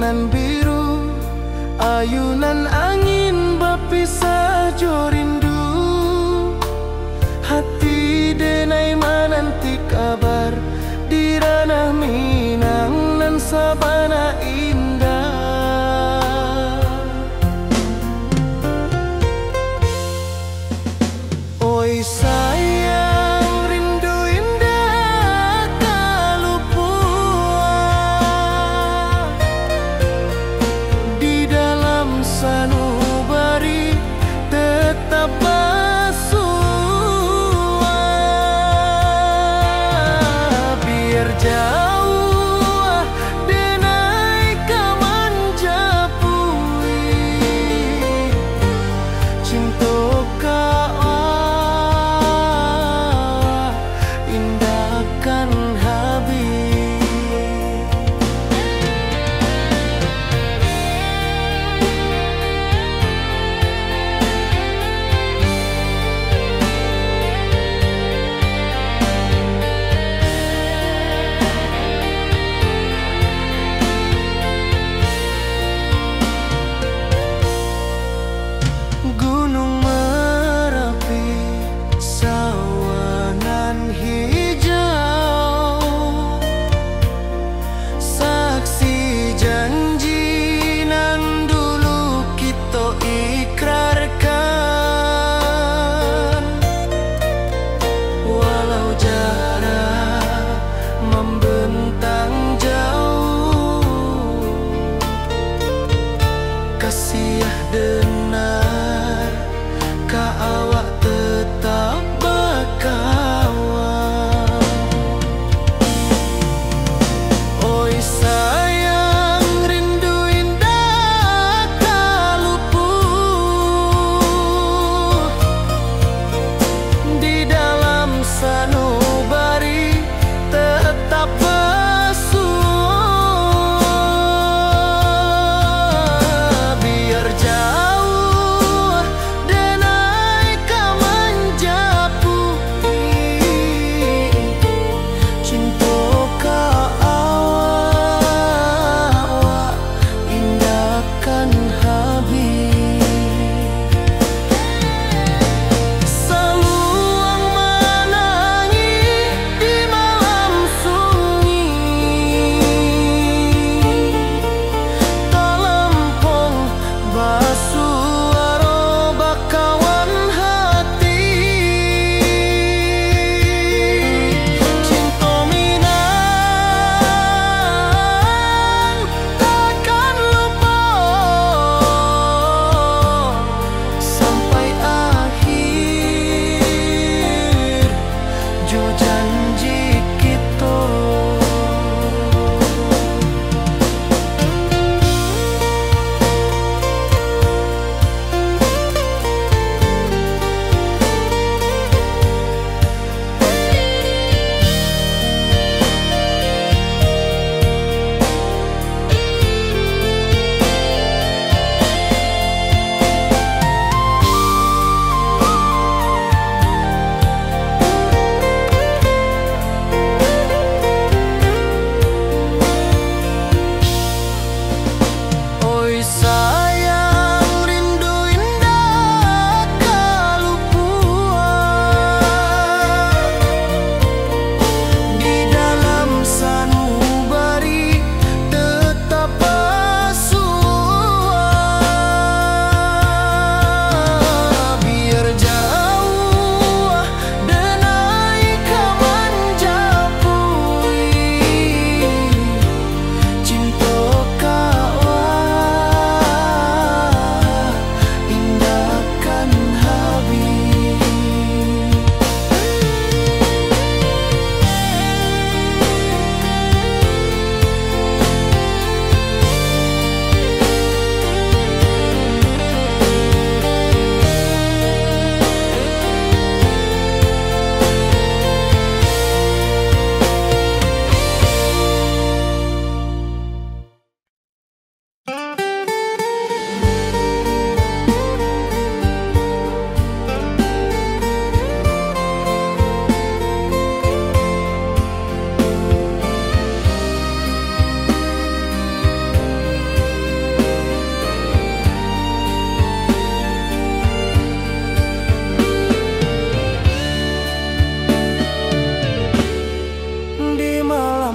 nan biru, ayunan angin berpisah jo rindu. Hati denai menanti kabar di ranah Minang nan sabana indah. Oi sayang, rindu indah kalupua di dalam sanubari tetap bersua. Biar jauh denai kamanjapui cinta indahkan habis. Gunung Merapi, sawangan hijau,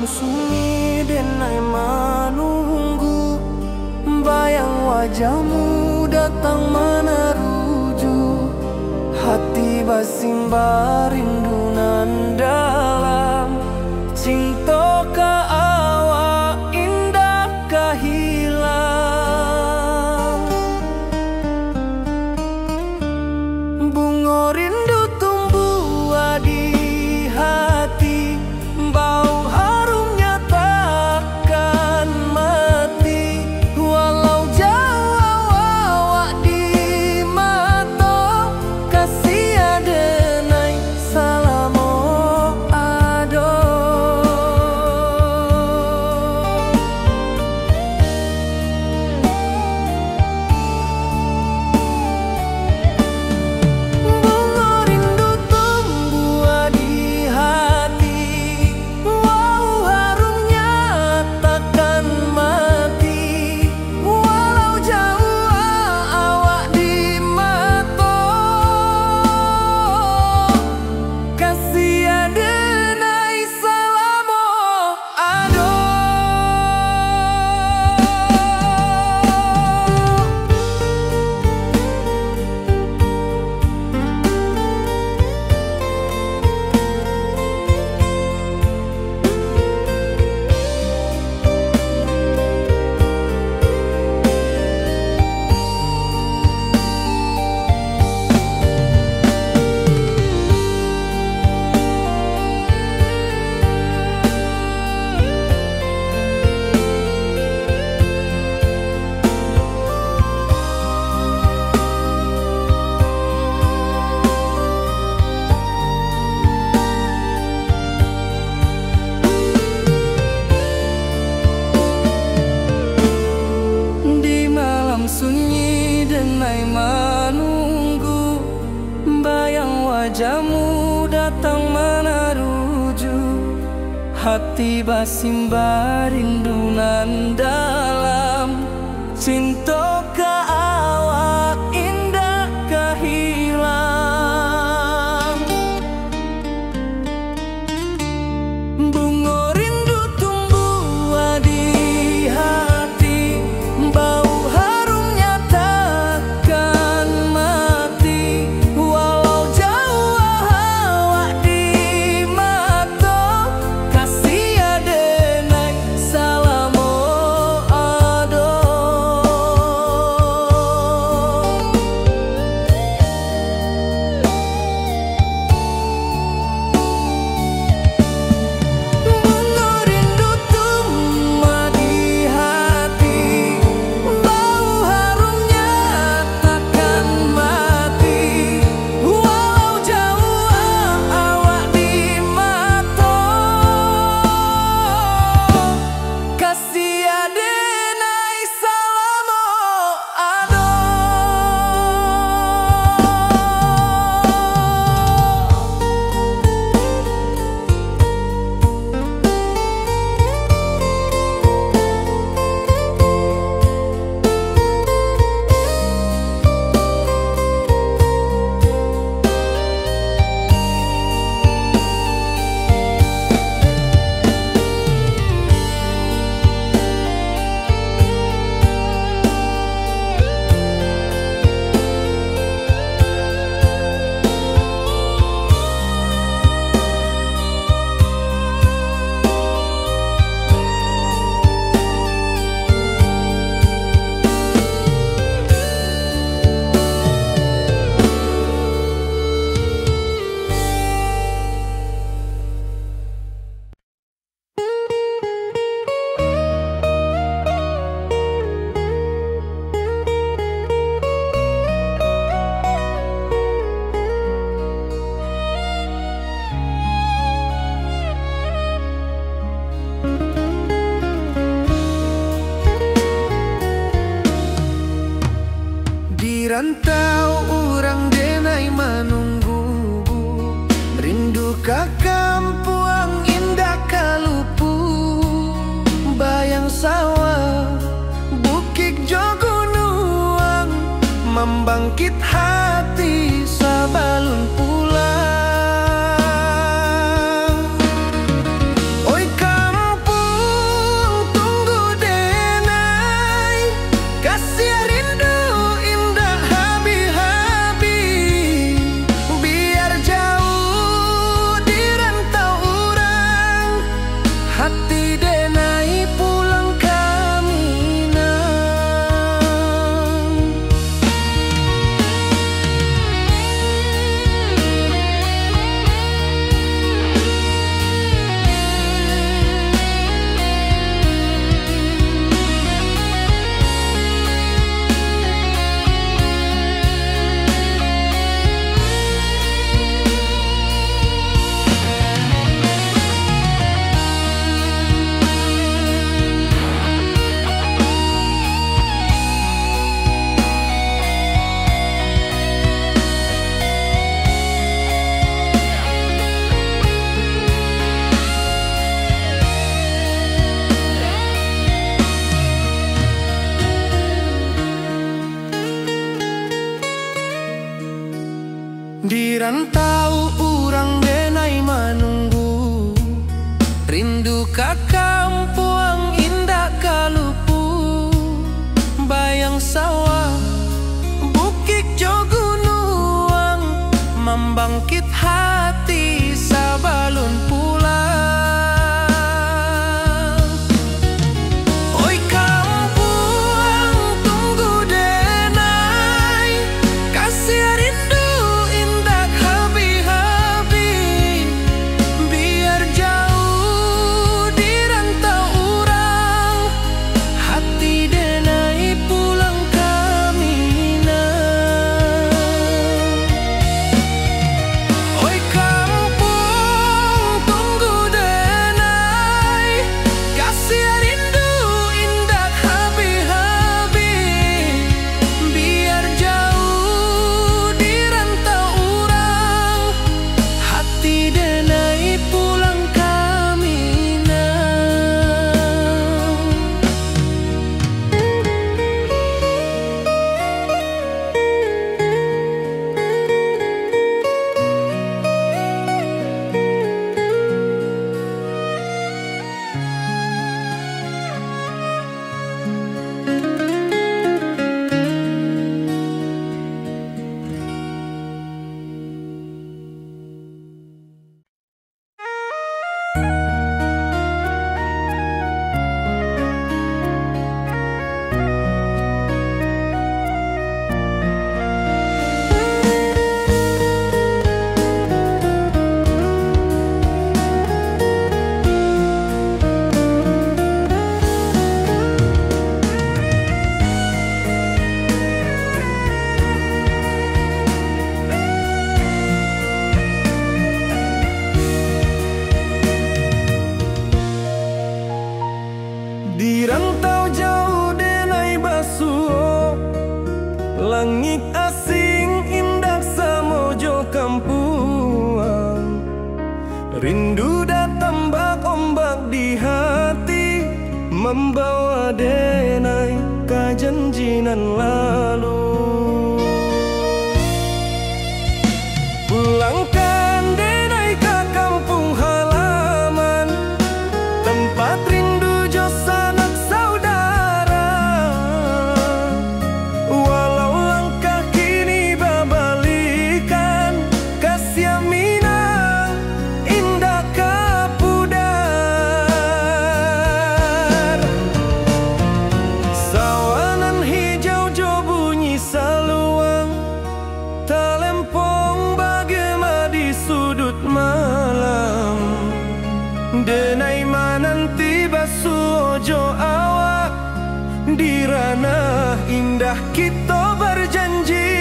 malam sunyi denai menunggu, bayang wajahmu datang meneruju, hati basimba rindu nan dalam, cinta ka awak indah ka hilang. Bunga rindu tumbuh di hati, bau harumnya takkan mati, walau jauh awak di mata, kasih adenai salamo ado. Bunga rindu tumbuh di hati, wow harumnya takkan mati, walau jauh awak di mata, kasih adenai salamo ado. Di malam sunyi denai menunggu, bayang wajahmu datang meneruju, hati basimba rindu nan dalam, cinta ka awak indah ka hilang. Bunga rindu tumbuh di hati, bau harumnya takkan mati, walau jauh awak di mata, kasih adenai salamo ado. Bunga rindu tumbuh di hati, bau harumnya takkan mati, walau jauh awak di mata, kasih adenai salamo ado. Di rantau orang denai menunggu, rindu ka kampung indah kalupu, bayang sawah bukit jogonuang, membangkit hati sabalun pulang. Oi kamu hati denai pulang kaminang. Di rantau urang denai manunggu, rindu ka kampung indah kalupu. Bayang sawah, bukit jo gunung, membangkit hati sabalun pulang. Oi kampung tunggu denai, kasih rindu di rantau jauh denai basuh, langit asing indah samojo kampuang. Rindu datang ombak di hati, membawa denai ke janjinan lalu. Pulangkan denai ke kampung halaman, tempat rindu jo sanak saudara. Walau langkah kini babalikan, kasih minang indah kapudar. Sawanan hijau jo bunyi saluang, talempong bagema di sudut malam. Denai mananti basuh ojo awak, di ranah indah kita berjanji.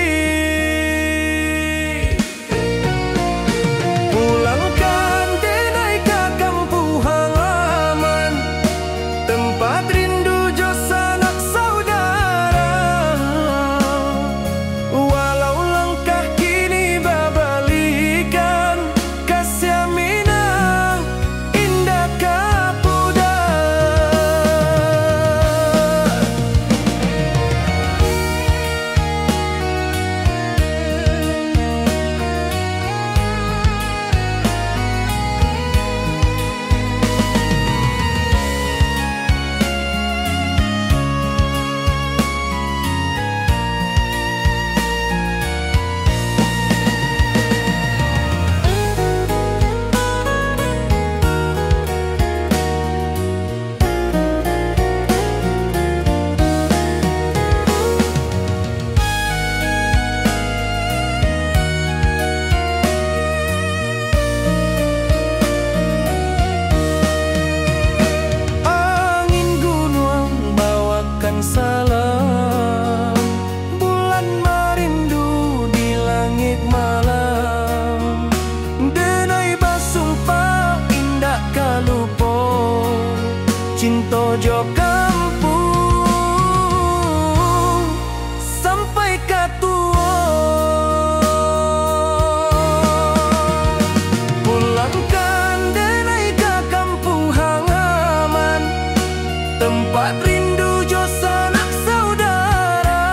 Pulangkan denai ke kampung halaman, tempat rindu jo sanak saudara. Walau langkah kini babalikan, kasih minang indah kapudar. cinta jo kampung sampai ka tua. Pulangkan denai ka kampung halaman, tempat rindu jo sanak saudara.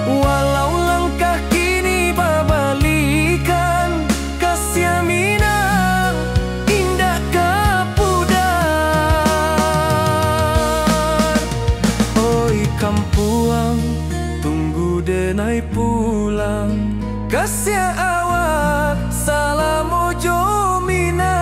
Walau langkah kini babalikan, kasih minang indah kapudar. Oi kampuang, tunggu denai pulang, kasih awak salam ojo minang.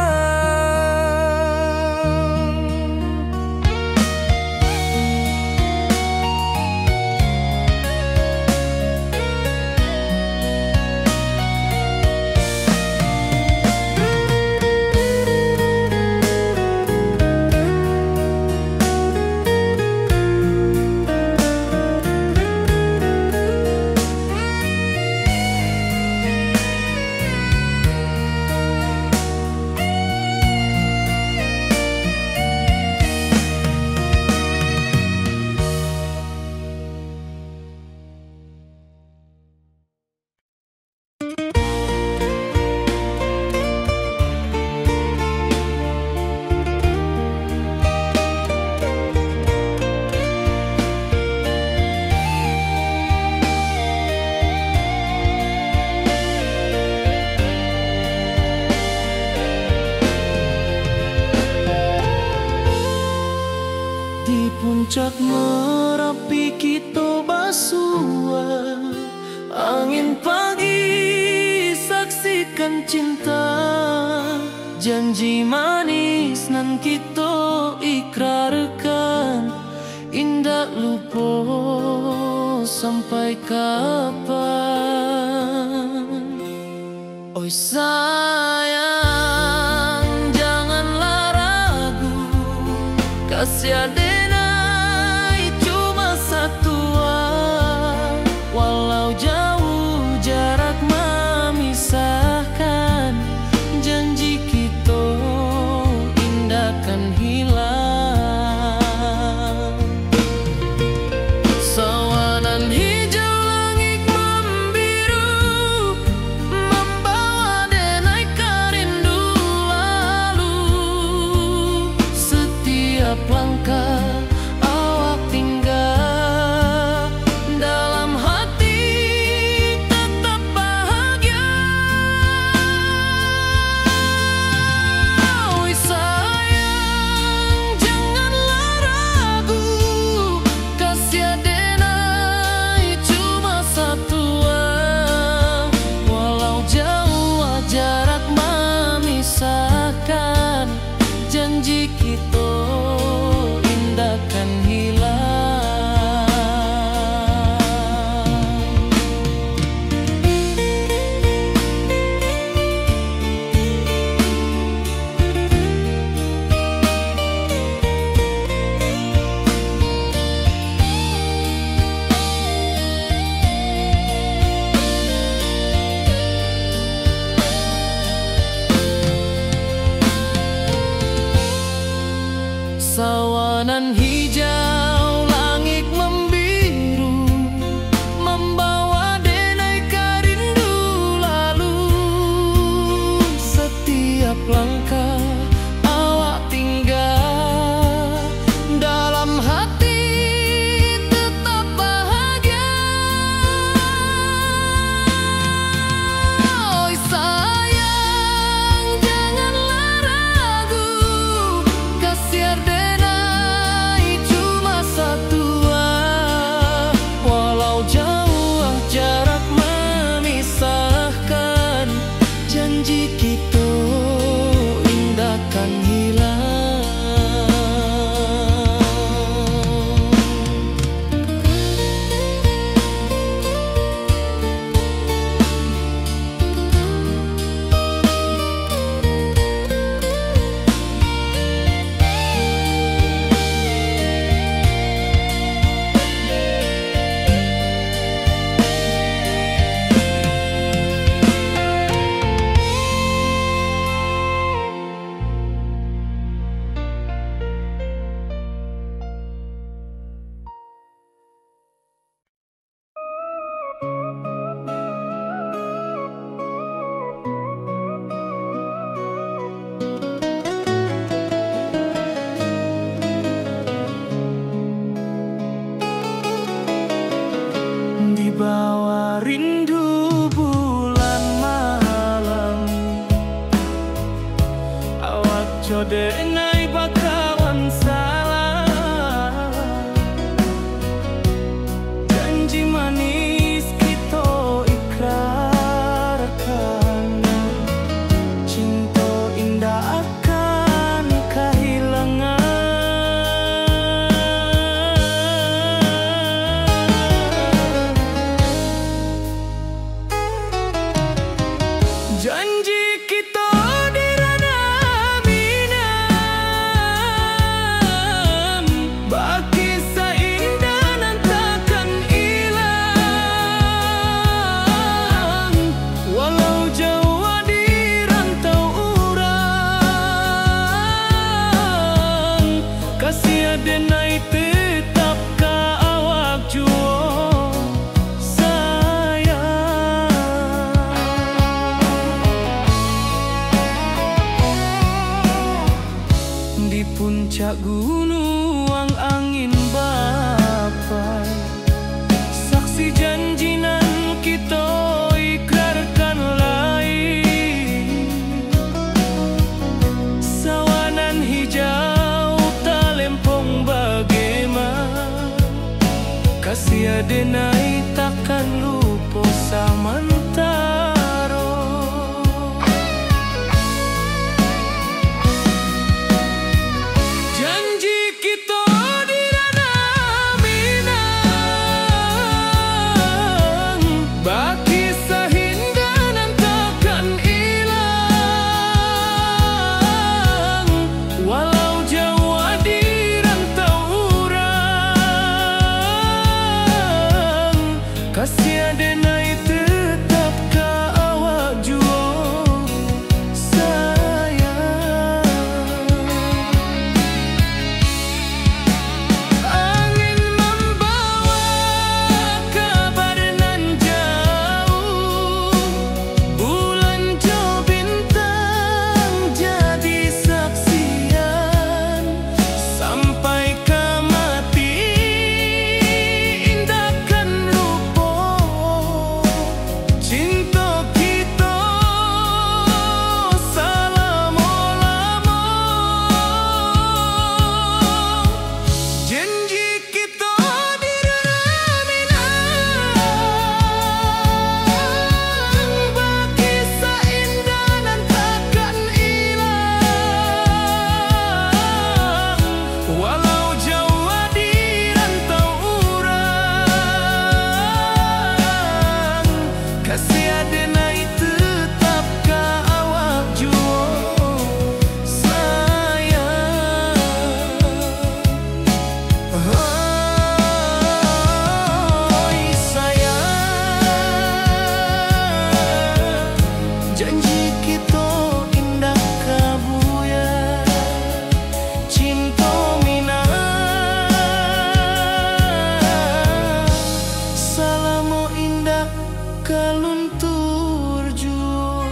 Di puncak Merapi kita basua, angin pagi saksikan cinta. Janji manis nan kita ikrarkan, indah lupa sampai kapan. Oi sayang, janganlah ragu, kasih denai cuma satu. Walau jauh jarak memisahkan, janji kita indah kan hilang. Sawanan hijau langit membiru, membawa denai karindu lalu. Setiap langkah awak tinggal, dalam hati tetap bahagia. Oi sayang, janganlah ragu, kasih denai cuma satu. Walau jauh jarak memisahkan, janji kita indah kan hilang. Sawanan hijau langit membiru, membawa denai karindu lalu. Setiap langkah awak tinggal, dalam hati tetap bahagia. Oi sayang, janganlah ragu, kasih denai cuma Denai bakawan salah, janji manis kita ikrarkan, cinta indah akan kehilangan. Janji kita denai tetap ka awak juo sayang. Di puncak gunung angin bapai, saksi janjinan kita ikrarkan lain. Sawanan hijau kasih denai takkan lupa samantaro. Janji kita di ranah Minang, baki sahindanan takkan hilang. Walau jauh di rantau urang, kasih denai tetap ka awak juo sayang. Angin membawa kabar nan jauh, bulan jo bintang jadi saksian. Sampai ke mati indahkan lupa cinta kita selama-lama. Janji kita di ranah Minang, baki seindah dan takkan hilang. Walau jauh di rantau urang, kasih denai tetap ka awak juo sayang. Oi sayang, janji kita indah kabuya, cinta Minang salamo indah kaluntur juo.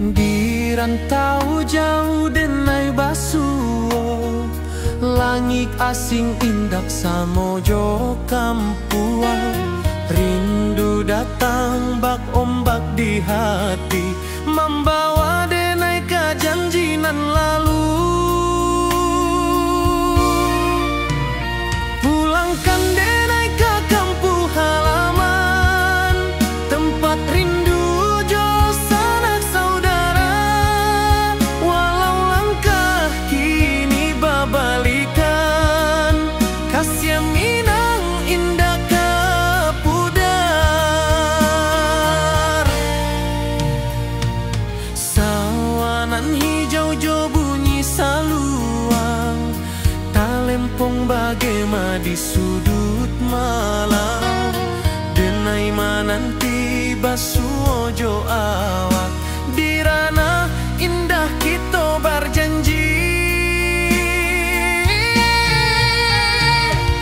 Di rantau jauh denai basuo, langit asing indak samojo kampuan. Rindu datang bak ombak di hati, membawa denai ke janji nan lalu. Pulangkan denai ke kampung halaman, tempat rindu jo sanak saudara. Walau langkah kini babalikan, kasih Minang indah ka pudar. Sawanan hijau jo bunyi saluang, talempong bagema di sudut malam. Denai menanti basuojo awak dirana indah kita berjanji.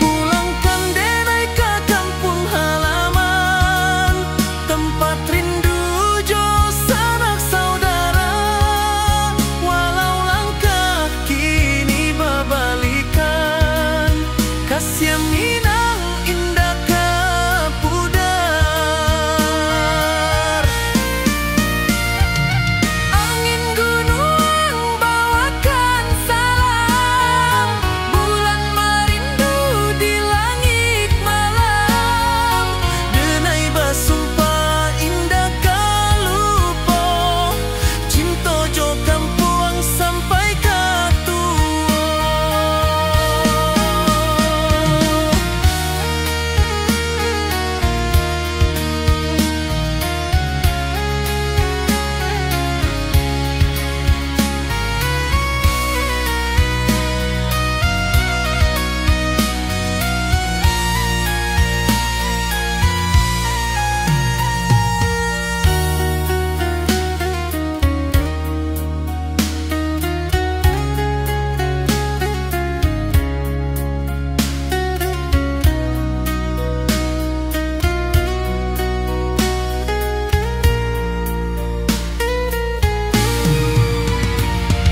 Pulangkan denai ke kampung halaman, tempat rindu jo sanak saudara. Walau langkah kini babalikan, kasih minang indah ke pudar. Angin gunung bawakan salam, bulan merindu di langit malam. Denai basumpah indah kalupo, cinta jo kampung sampai ke tua.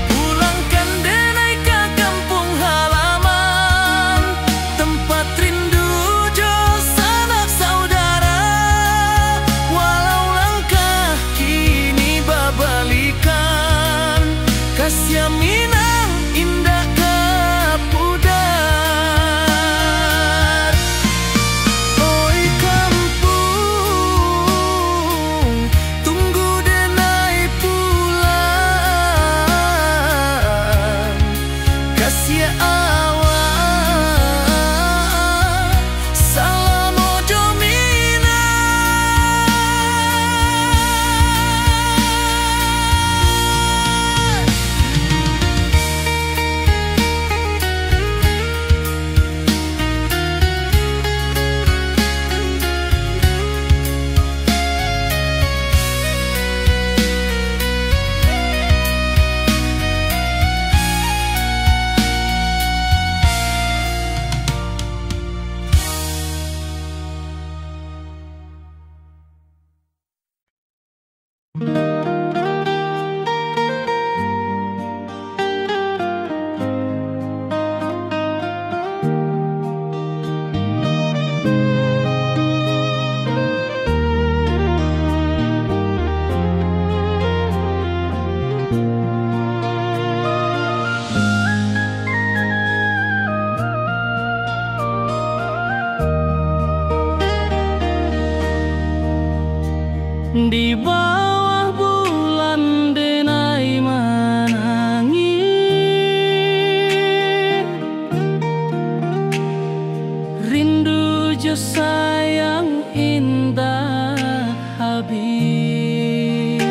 Pulangkan denai ke kampung halaman, tempat rindu jo sanak saudara. Walau langkah kini babalikan, kasih minang indah ke pudar. Oi kampung, tunggu denai pulang. Kasih awak salam ojo minang. Di bawah bulan denai menangis, rindu jo sayang indah habis.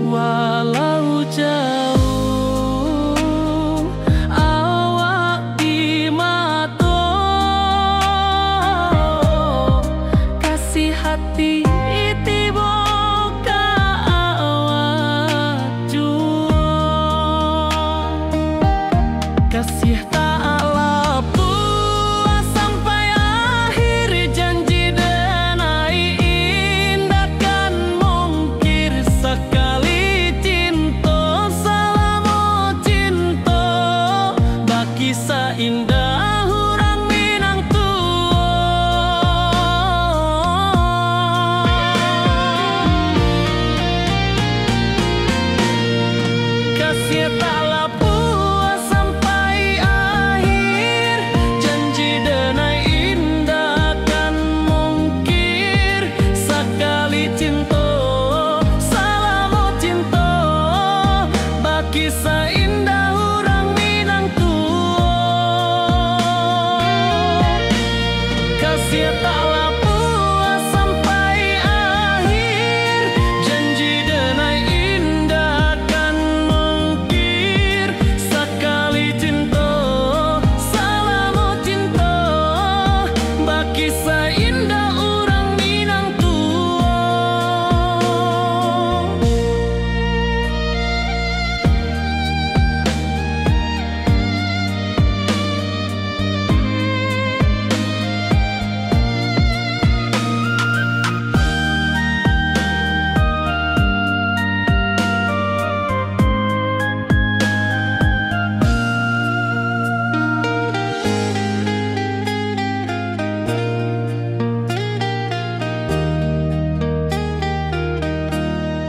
Walau jauh awak di mata, kasih hati tiba ka awak jua. Kasih tak lapuk sampai akhir janji denai indah kan mungkir sekali cinta.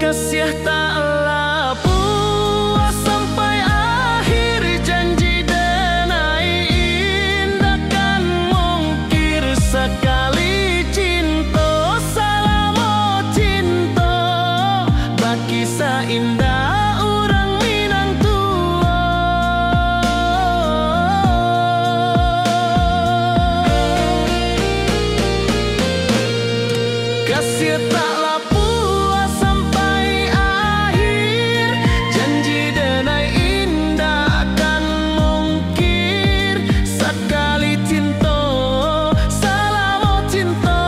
kasih taklah puas sampai akhir, janji denai indah kan mungkir sekali cinta, salamo cinta baki indah orang Minang tua. Kasih taklah puas sampai akhir, janji denai indah kan mungkir sekali cinta, salamo cinta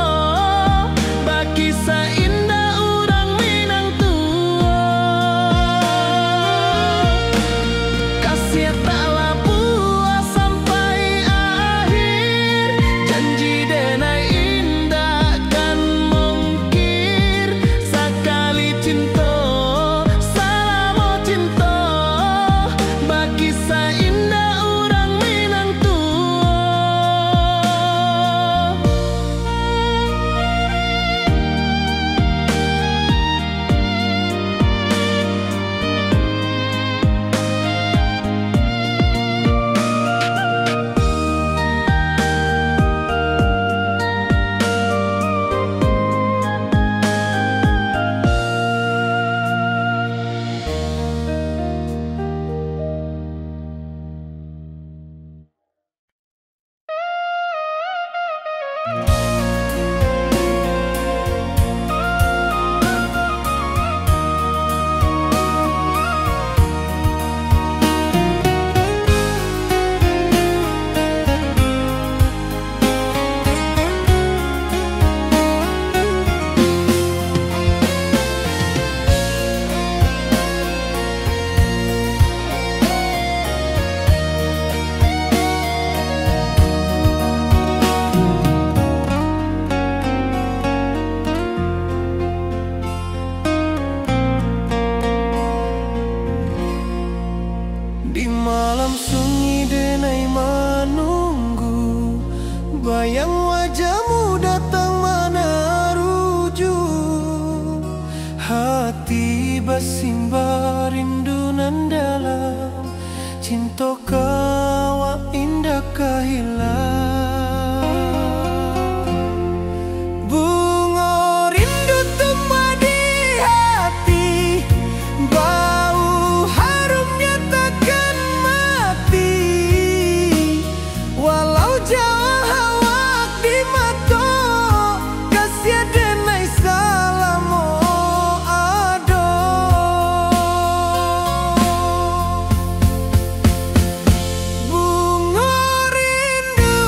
baki indah orang Minang tua. Kasih taklah puas sampai akhir, janji denai indah kan mungkir sekali cinta, salamo cinta bagi indah orang Minang tua. Di malam sunyi denai menunggu, bayang wajahmu datang meneruju. Hati bersimbar rindunan dalam, cinta kawa indah kehilang. Bunga rindu tumbuh di hati, bau harumnya takkan mati. Walau jauh hawak di mata, kasih denai salamo ado. Bunga rindu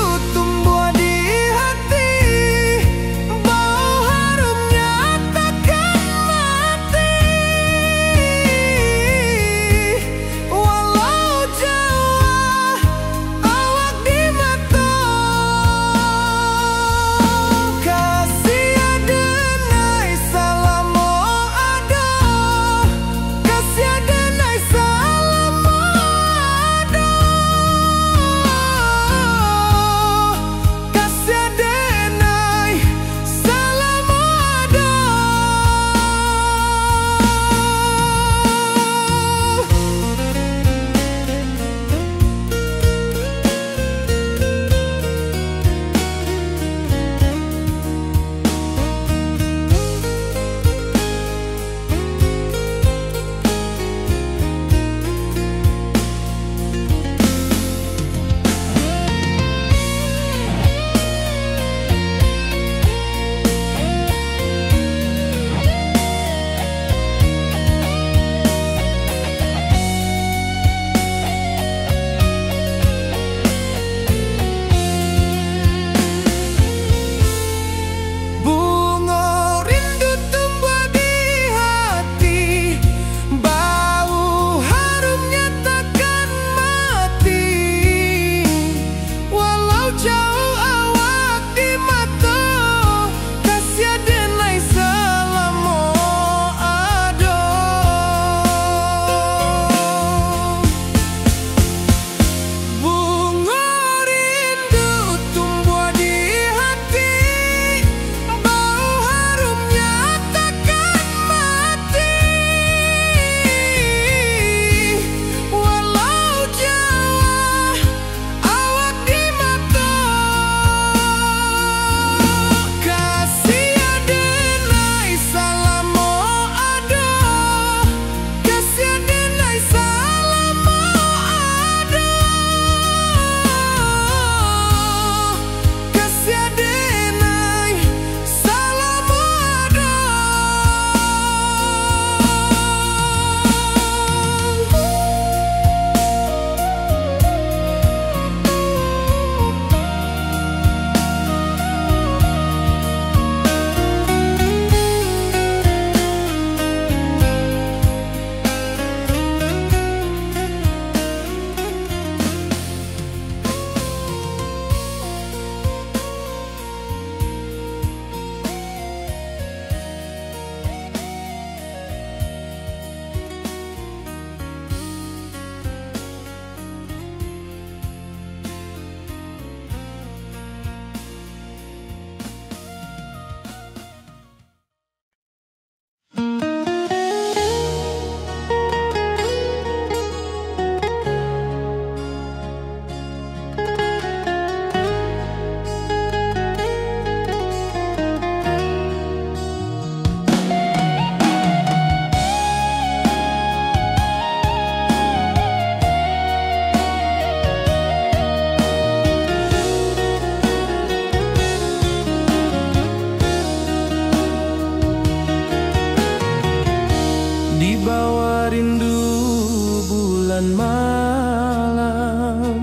bulan malam,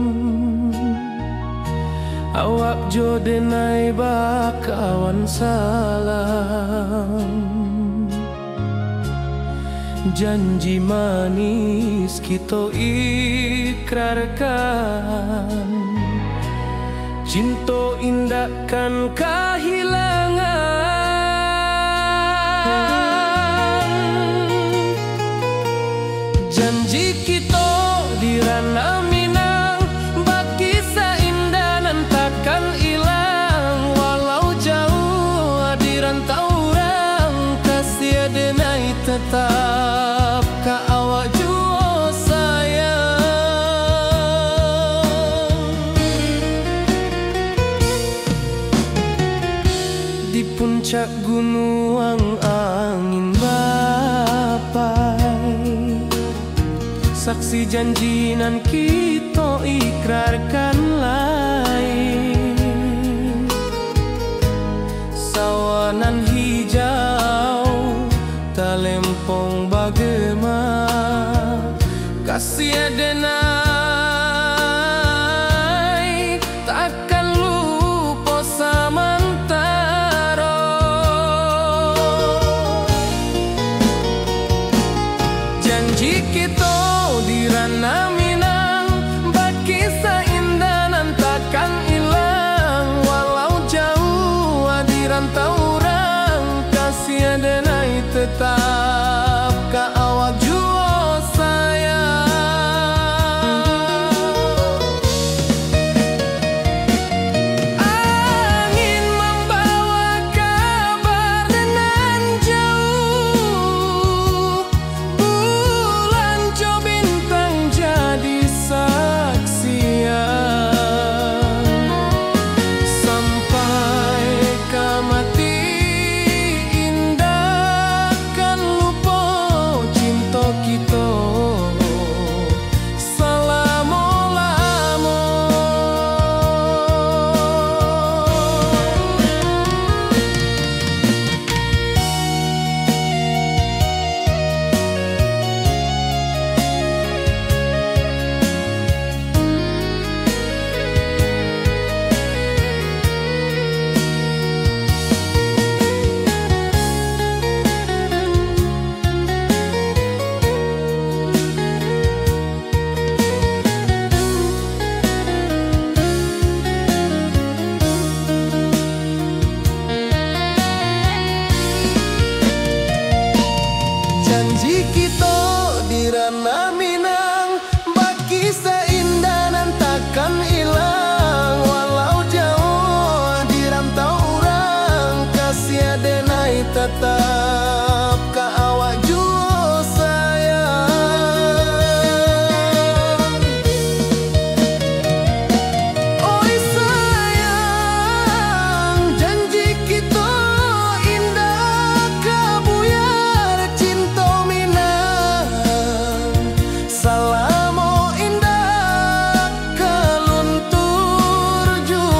awak jo denai bakawan salam. Janji manis kita ikrarkan, cinta indahkan kehilangan. Janji kita di ranah Minang, bakisah indah nan takkan hilang. Walau jauh di rantau orang, kasih denai tetap ka awak jua sayang. Di puncak gunung angin bapai, saksi janji nan kita ikrarkan lain. Sawanan hijau talempong bagema, kasih denai takkan lupa samantara. Janji kita di ranah Minang, bakisah indah nan takkan hilang. Walau jauh di rantau orang, kasih denai tetap ka awak jua sayang. Angin membawa kabar nan jauh, bulan jo bintang jadi saksian. Sampai ka mati indah kan lupa cinta kita selama-lama. Janji kita di ranah Minang, bakisah indah nan takkan hilang. Walau jauh di rantau orang, kasih denai tetap ka awak jua sayang. Oi sayang, janji kita indah kabuyar cinta Minang. Salamo indah kaluntur jua.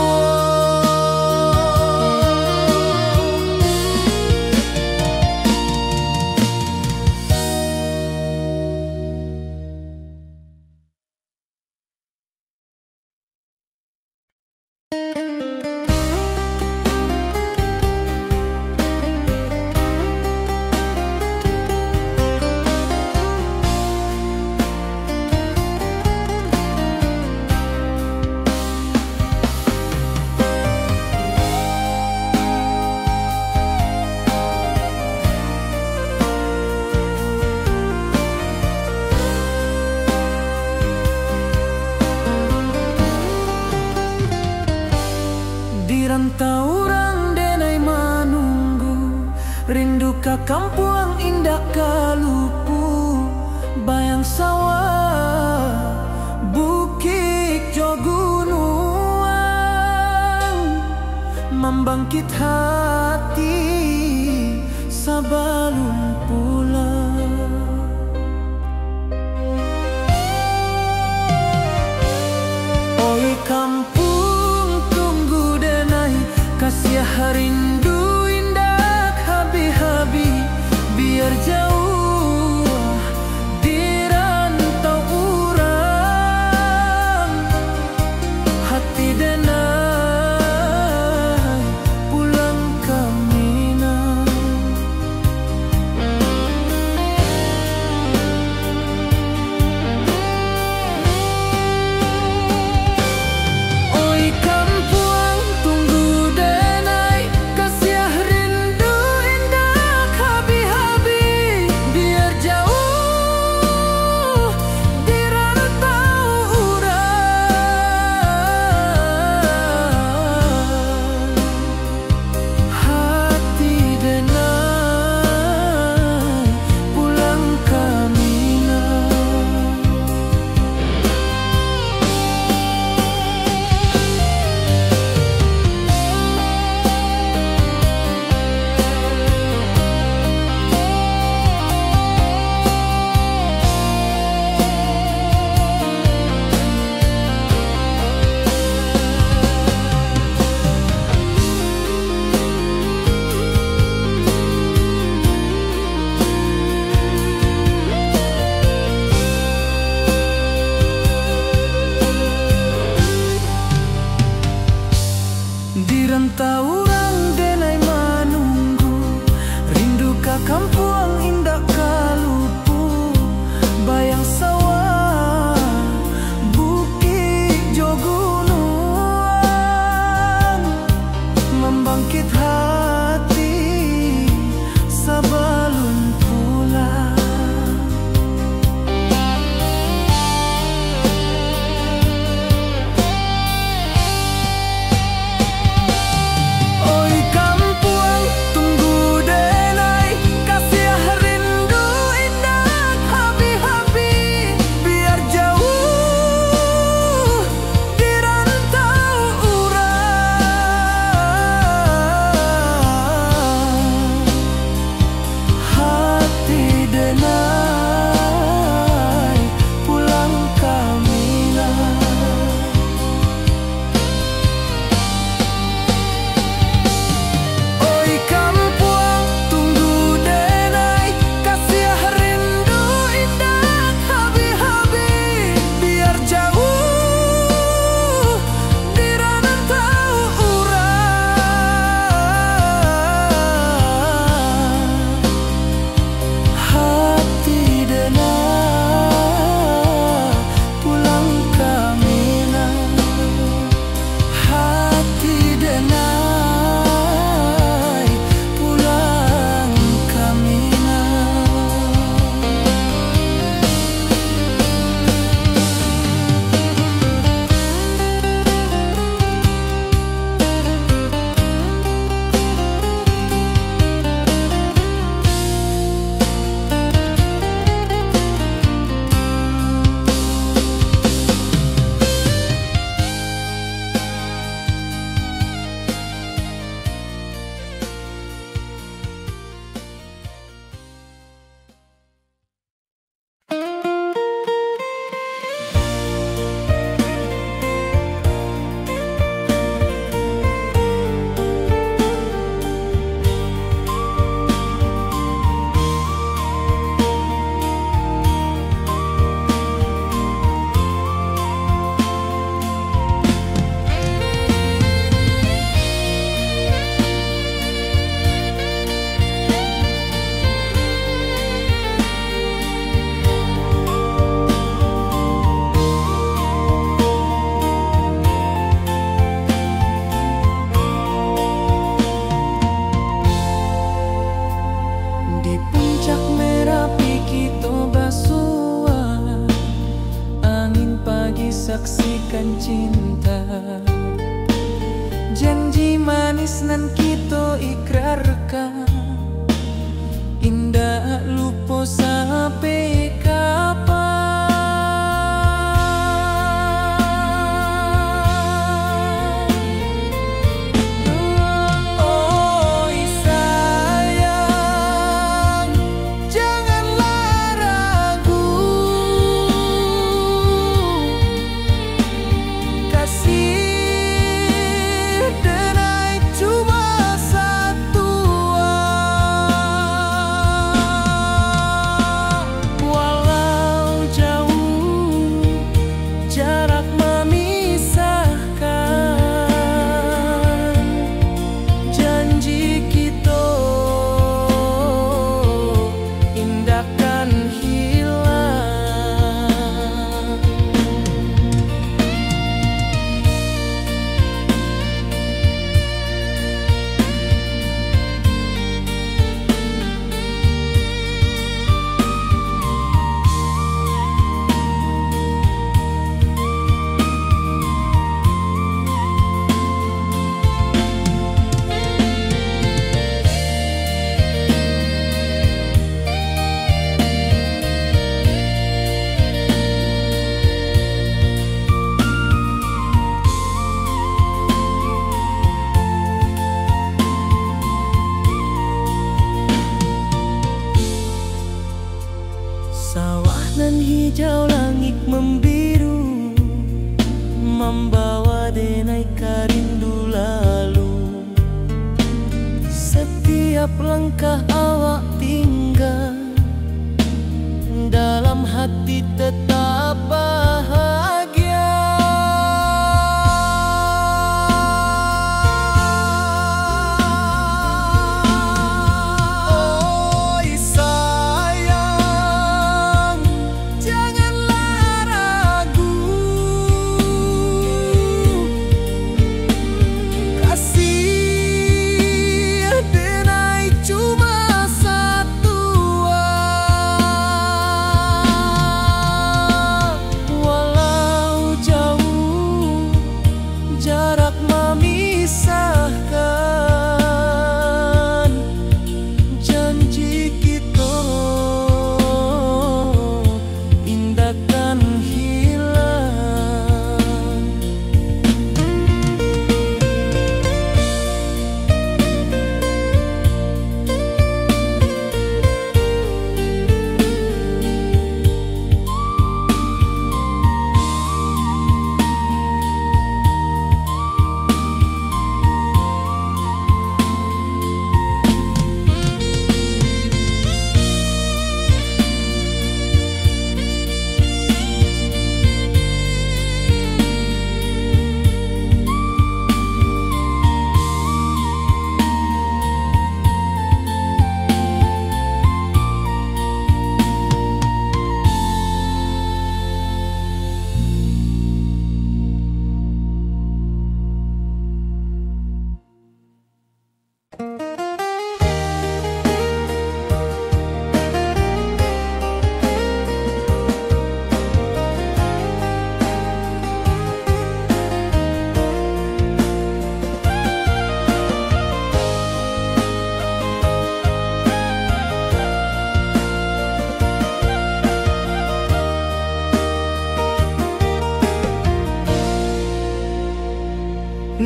Di rantau orang denai manunggu, rindu ka kampung indah kalupu. Bayang sawah, bukit jo gunung, membangkit hati sebelum pulang. Oi kampung tunggu denai, kasih rindu indah habi-habi. Biar jauh di rantau kita basua, angin pagi saksikan cinta. Janji manis nan kita ikrarkan, indah lupa sampai kapan. Oh sayang, janganlah ragu, kasih denai cuma satu. Walau jauh jarak memisahkan, janji kita indahkan hilang. Sawah nan hijau, langit membiru, membawa denai karindu lalu. Setiap langkah awak tinggal, dalam hati tetap bahagia. Oh sayang, janganlah ragu, kasih denai cuma satu. Walau jauh jarak memisahkan, janji kita indahkan hilang.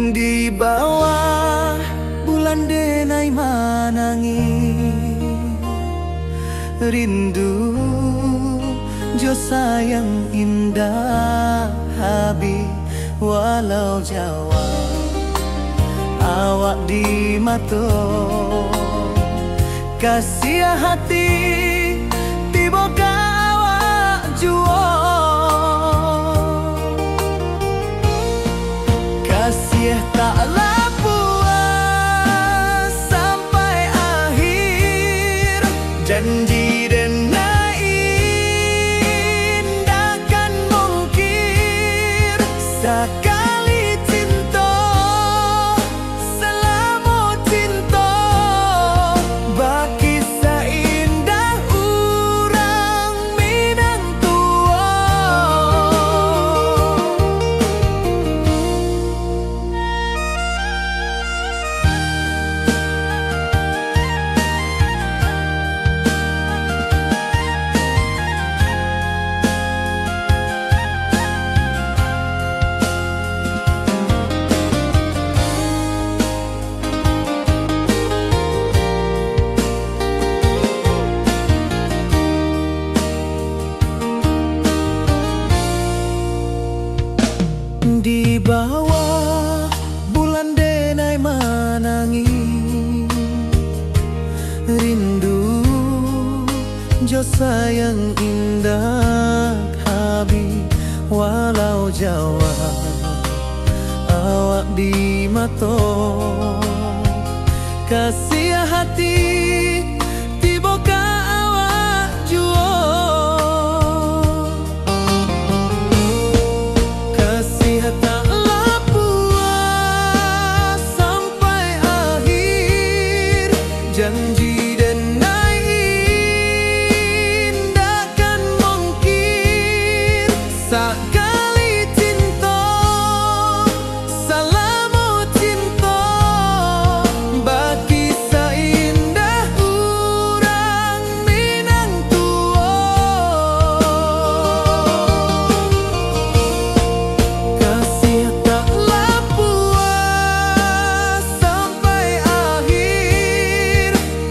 Di bawah bulan denai manangi, rindu jo sayang indah habi. Walau Jawa awak di mato, kasih hati tiba awak juo. Kasih taklah puas sampai akhir, janji denai indahkan mungkir. Sekali cinta selama cinta, baki seindah urang. Jo sayang indah habi walau Jawa awak di mato kasih hati tiba ka awak juo kasih tak lapuas sampai akhir janji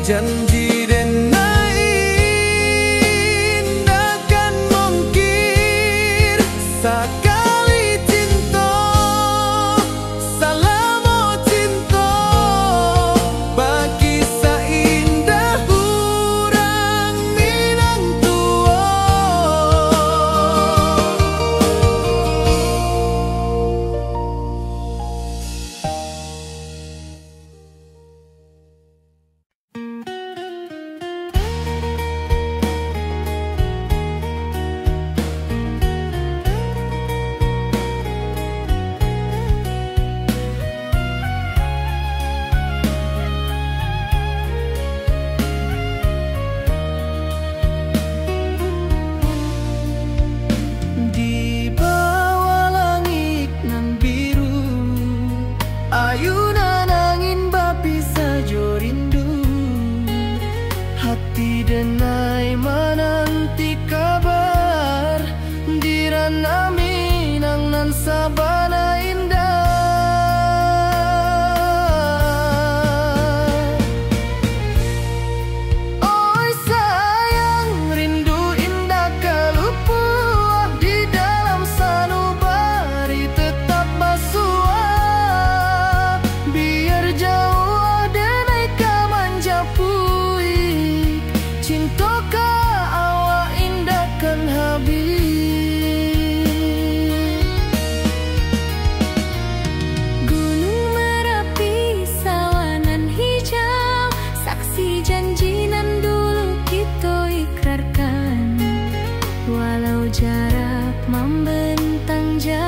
janji denai takkan mungkin sekali cinta selama cinta bagi seindah urang Minang tua. Ayunan angin bapi sajo rindu hati denai menanti kabar di ranah Minang nan sabana indah. Oi sayang rindu indah kalupuah di dalam sanubari tetap basuh jarak membentang jauh.